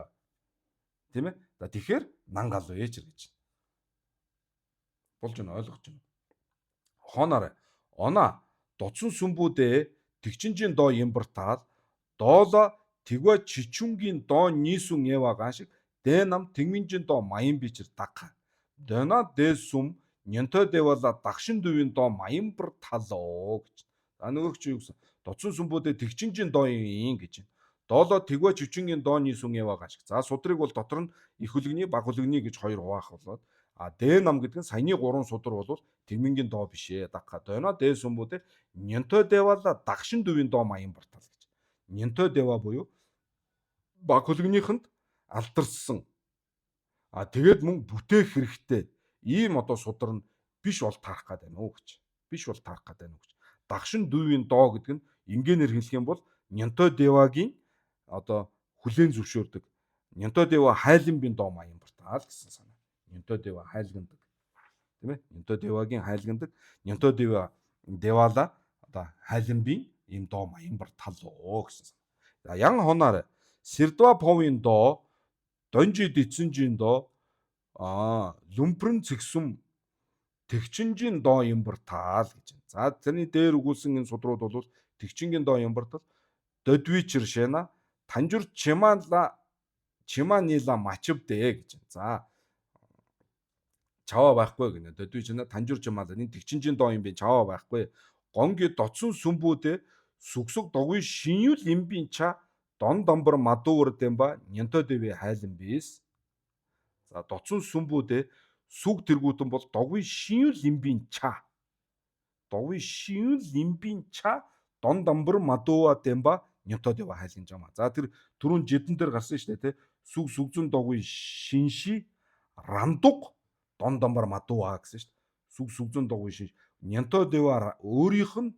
Тийм ээ. За тэгэхээр нангал ээж гэж. Болж байна ойлгож байна. Хооноор оноо доцсон сүмбүүдээ тэгчинжийн доо ямбартаал дооло тэгва чичүнгийн доо нийсүн яваагаан шиг дэ нам тэгминжийн доо маян бичэр дагха. Дэна дэ сүм Нянтой дэвала дагшин дүүвийн доо маянбар талоо гэж. За нөгөөч юу гэсэн доцсон сүмбүүдээ тэгчинжийн доо юм гэж. Дооло тэгва чичүнгийн доо нийсүн яваагаан шиг. За судрыг бол дотор нь их хөлгөний баг хөлгөний гэж хоёр хуваах болоод Дэ нам гэдэг нь саяны 3 судар бол тэгмингийн доо биш ээ дагха. Дэна дэ сүмбүүдээ Нянтой дэвала дагшин дүүвийн доо маянбар тал гэж. Нянтой дэва буюу баг хөлгөнийхэнд алдарсан. Тэгээд мөн бүтээх хэрэгтэй ийм одоо судар нь биш бол таарах гээд байна уу гэж. Биш бол таарах гээд байна уу гэж. Дагшин дүүвийн доо гэдэг нь ингээнээр хэлэх юм бол Нянтой дэвагийн одоо хүлээн зөвшөөрдөг. Нянтой дэва хайланбийн доо маянбар тал гэсэн санаа. Нянтой дэва хайлгандаг. Тийм ээ? Нянтой дэвагийн хайлгандаг. Нянтой дэвала одоо хайланбийн ийм доо маянбар тал оо гэсэн санаа. За ян хоноор Свердлов-Повын доо Донжи дитсэнжийн доо Люмпрэн цэгсүм тэгчинжийн доо ямбар таал гэж. За тэрний дээр өгүүлсэн энэ судрууд бол тэгчингийн доо ямбар тал Додвичэр шэна танжур чиманила мачвдэ гэж. За чаваа байхгүй гинэ. Додвична танжур чималын тэгчинжийн доо юм би чаваа байхгүй. Гонги доцсон сүмбүүдээ сүгсүг доггүй шинюл имбийн ча дон домбор мадуур дэмба Нянтой дэвэ хайлан бис. За доцсон сүмбүүдээ сүг тэргүүтэн бол доггүй шинюл имбийн ча. Доггүй шинюл имбийн ча дон домбор мадууа дэмба Нянтой дэвэ хайлан жама. За тэр түрүүн жидэн дээр гарсан шүү дээ, тэ. Сүг сүгзэн доггүй шинши рандуг дон домбор мадууа гэсэн шүү дээ. Сүг сүгзэн доггүй шинш. Нянтой дэвэ өөрийнх нь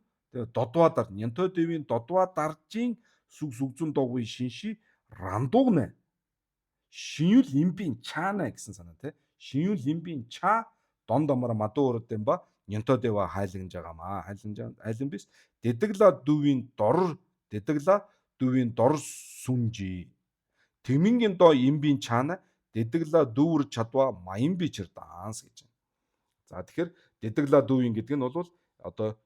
додваадар Нянтой дэвийн додваа даржийн сүг сүгзэн доггүй шинши рандуг нэ. Шинюл имбийн чаана гэсэн санаа тий. Шинюл имбийн ча дон домбор мадуур дэмба Нянтой дэвэ хайлан жагамаа. Хайлан бис дэдэгла дүүвийн дор сүнжи. Тэгмингийн доо имбийн чаана дэдэгла дүүр чадва маян бичэр данс гэж. За тэгэхээр дэдэгла дүүвийн гэдэг нь бол одоо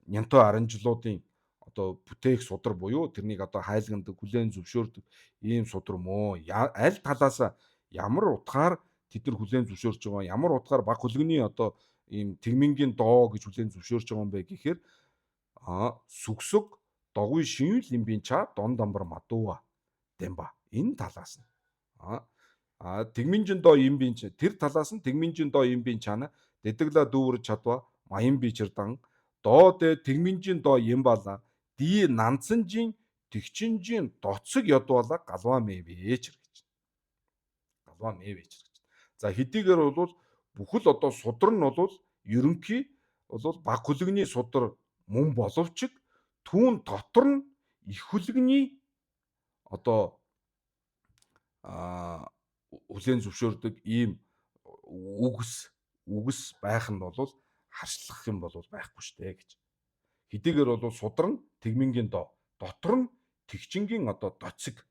Нянтой аранжлуудын одоо бүтээх судар буюу тэрнийг одоо хайлгандаг, хүлээн зөвшөөрдөг ийм судар мөө. Аль талаас ямар утгаар тэд нар хүлээн зөвшөөрч байгаа, ямар утгаар баг хөлгөний одоо ийм тэгмингийн доо гэж хүлээн зөвшөөрч байгаа юм бэ гэхээр сүгсүг доггүй шинюл имбийн ча дон домбор мадууа дэмба. Энэ талаас нь тэгминжин доо имбийн ча тэр талаас нь тэгминжин доо имбийн чана дэдэгла дүүр чадва маян бичэрдан доод тэгминжин доо ямбала ди нанцанжин тэгчинжин доцог ёдвала галваа мэвэж гэж. Галваа мэвэж гэж. За хэдийгээр бол бүхэл одоо судар нь бол ерөнхий бол баг хөлгөний судар мөн боловч түүн дотор нь их хөлгөний одоо хүлээн зөвшөөрдөг ийм үгс байх нь бол харшлах юм бол байхгүй штэ гэж. Хэдийгээр бол судар нь тэгмингийн доо дотор нь тэгчингийн одоо доцог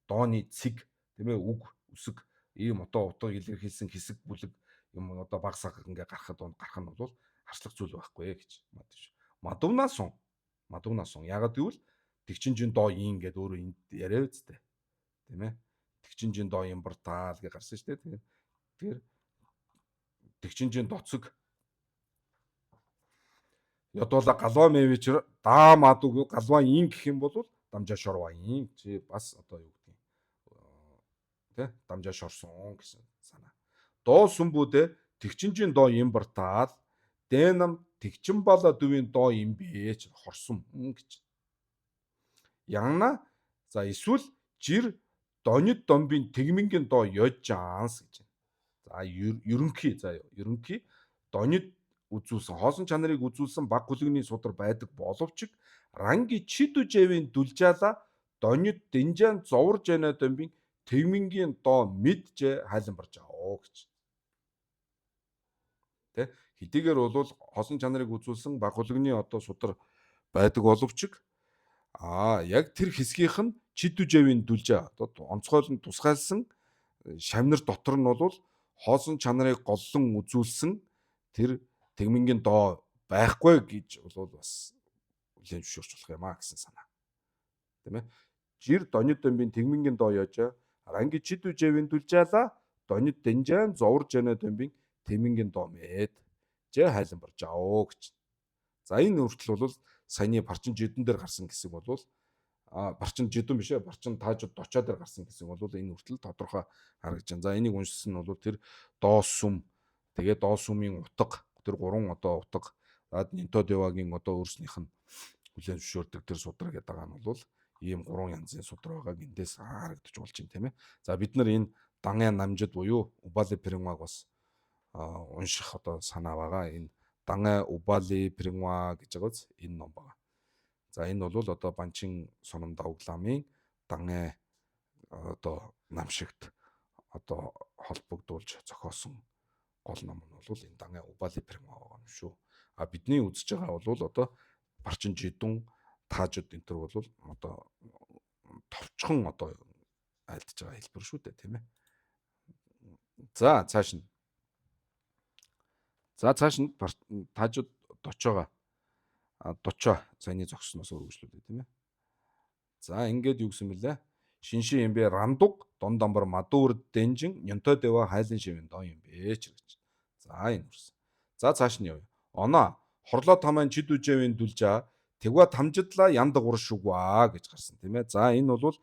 дооны цэг тийм ээ үг үсэг ийм одоо утга илэрхийлсэн хэсэг бүлэг юм одоо баг саг ингээ гарах нь бол харшлах зүйл байхгүй гэж мэдэж. Мадуунаас сун. Мадуунаас сун. Ягаад гэвэл тэгчинжин доо ин гэдэг өөрөө энд яриа үсттэй. Тийм ээ. Тэгчинжин доо имбартаал гэж гарсан шүү дээ. Тэгэхээр тэгчинжин доцог ядуула галва мэвчэр даамаадаг галва ин гэх юм бол дамжаа шорва ин чи бас одоо юу гэдэг тий дамжаа шорсон гэсэн санаа. Доо сүмбүүдэ тэгчинжин доо имбартаал дэнам тэгчин бала дүвийн доо юм бэж хорсон гэж. Янна за эсвэл жир донид домбын тэгмингийн доо ёж жаанс гэж. За ерөнхий донид үзүүлсэн хоосон чанарыг үзүүлсэн баг хүлэгний судар байдаг боловч ранги чидүжэвийн дүлжаала донид дэнжаан зовор жана домбын тэгмингийн доо мэдж хайланбарж аваа гэж. Тэ хэдийгээр бол хоосон чанарыг үзүүлсэн баг хүлэгний одоо судар байдаг боловч яг тэр хэсгийнх нь чидүжэвийн дүлжаа одоо онцгойлон тусгайлсан шавнар дотор нь бол хоосон чанарыг голлон үзүүлсэн тэр тэгмингийн доо байхгүй гэж бол бас үлэн зөвшөөрч болох юм а гэсэн санаа. Тийм ээ. Жир донид домбын тэгмингийн доо ёж ранги чидүжэвийн дүлжаала донид дэнжаан зовор жана домбын тэгмингийн доо мэд жэ хайланбарж аваа гэж. За энэ үртэл бол саяны барчин жидэн дээр гарсан хэсэг бол барчин жидэн биш ээ барчин таажууд дочоо дээр гарсан хэсэг бол энэ үртэл тодорхой харагдаж байна. За энийг уншсан нь бол тэр доо сүм тэгээ доо сүмийн утга тэр гурван одоо утга Нинто Девагийн одоо өөрснийх нь хүлээн зөвшөөрдөг тэр судраг гэдэг байгаа нь бол ийм гурван янзын судраг байгааг эндээс харагдаж болж байна тийм ээ. За бид нар энэ Дангай намжид буюу Убали Перинваг бас унших одоо санаа байгаа. Энэ Дангай Убали Перинваг гэж байгааз энэ ном байгаа. За энэ бол одоо Банчин Соном Давгламын Дангай одоо намшигт одоо холбогдуулж зохиосон гол ном нь бол энэ Дангай Убали Перинваг байгаа юм шүү. Бидний үзэж байгаа бол одоо барчин жидүн таажууд энэ төр бол одоо товчхон одоо айлдж байгаа хэлбэр шүү дээ тийм ээ. За цааш нь таажууд дочоо саяны зогсноос үргэлжлүүлээ тийм ээ. За ингээд юу гэсэн мөлий? Шиншин юм бэ рандуг дон дамбар мадуур дэнжин Нинто Дева хайлан шивэн доо юм бэ ч гэж. За энэ үрсэн. За цааш нь явъя. Оноо хорлоо таман чидүжэвийн дүлжаа тэгва тамжидлаа яндаг уршугваа гэж гарсан тийм ээ. За энэ бол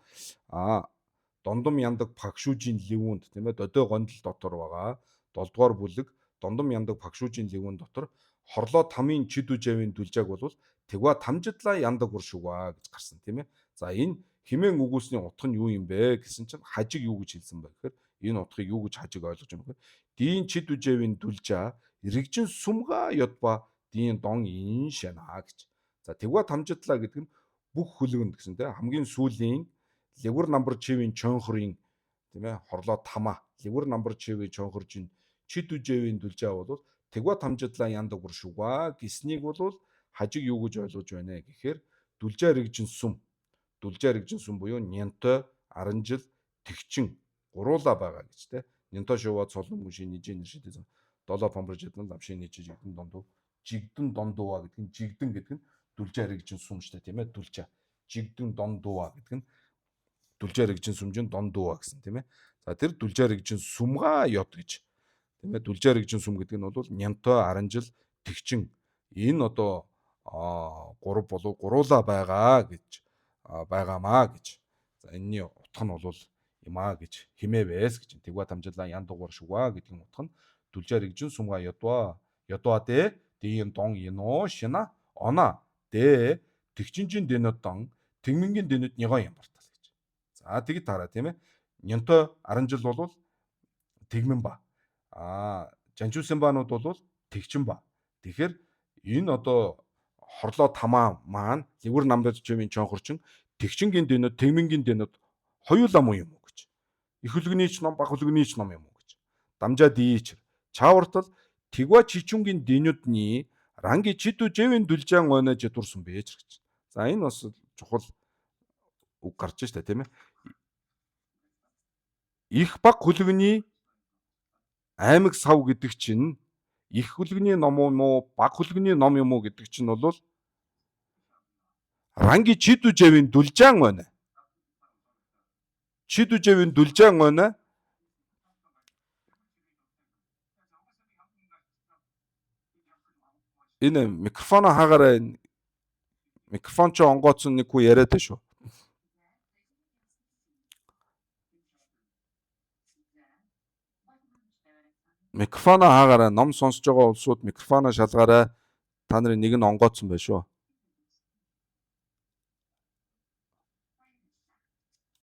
дондом яндаг пагшүүжийн ливүнд тийм ээ додой гондол дотор байгаа 7 дугаар бүлэг дондом яндаг пагшүүжийн ливүн дотор хорлоо тамын чидүжэвийн дүлжааг бол тэгва тамжидлаа яндаг уршугваа гэж гарсан тийм ээ. За энэ химэн үгүүлсний утга нь юу юм бэ гэсэн чинь хажиг юу гэж хэлсэн бэ гэхээр энэ утгыг юу гэж хажиг ойлгож байна вэ? Дийн чидүжэвийн дүлжаа иргэжин сүмга ёдба дийн дон ин шанаа гэж. За тэгва тамжидлаа гэдэг нь бүх хүлгэнд гэсэн тийм хамгийн сүүлийн ливер намбар чивийн чонхорын тийм ээ хорлоо тамаа ливер намбар чивийн чонхоржин чидүжэвийн дүлжаа бол тэгва тамжидлаа яндаг уршугваа гэснийг бол хажиг юу гэж ойлгож байна гэхээр дүлжаа иргэжин сүм буюу Нинто, Аранжил, Тэгчин гуруула байгаа гэж те. Нинто шуваа цолон мөшийн нижээ нэршилтэй долоо помбрж идэн ламшийн нижээ жигдэн дондууа гэдэг нь жигдэн гэдэг нь дүлжаа иргэжин сүм шүү дээ тийм ээ. Дүлжаа жигдэн дондууа гэдэг нь дүлжаа иргэжин сүмжин дондууа гэсэн тийм ээ. За тэр дүлжаа иргэжин сүмга ёд гэж тийм ээ. Дүлжаа иргэжин сүм гэдэг нь бол Нинто, Аранжил, Тэгчин энэ одоо гурав болов гуруула байгаа гэж байгаамаа гэж. За энэний утга нь бол юмаа гэж химээвэс гэж. Тэгва тамжидлаа ян дугаар шугаа гэдгийн утга нь дүлжаа иргэжин сүмга ёдва дэ дийн дон ино шина она дэ тэгчинжин дэнөд дон тэгмингийн дэнөд нягоо юм бартал гэж. За тэгэд тараа тийм ээ. Нинто Аранжил бол тэгмэн ба. Жанжуусын баанууд бол тэгчин ба. Тэгэхээр энэ одоо хорлоо тамаа маань ливер намбар чивийн чонхорчин тэгчингийн дэнөд тэгмингийн дэнөд хоёулаа муу юм уу гэж. Их хөлгөнийч ном баг хөлгөнийч ном юм уу гэж. Дамжаа дийч чаавартал тэгва чичүнгийн дэнөдний ранги чидүжэвийн дүлжаан онож дурсан бэж гэж. За энэ бас чухал үг гарч штэ тийм ээ. Их баг хөлгөний аймаг сав гэдэг чинь их хөлгөний ном юм уу, баг хөлгөний ном юм уу гэдэг чинь бол ранги чидүжэвийн дүлжаан байна. Чидүжэвийн дүлжаан байна. Энэ микрофоно хаагаарай. Микрофон ч онгооцсон нэг хүү яриад байна шүү. Микрофоно хаагаарай. Ном сонсож байгаа улсууд микрофоно шалгаарай. Та нарын нэг нь онгооцсон байна шүү.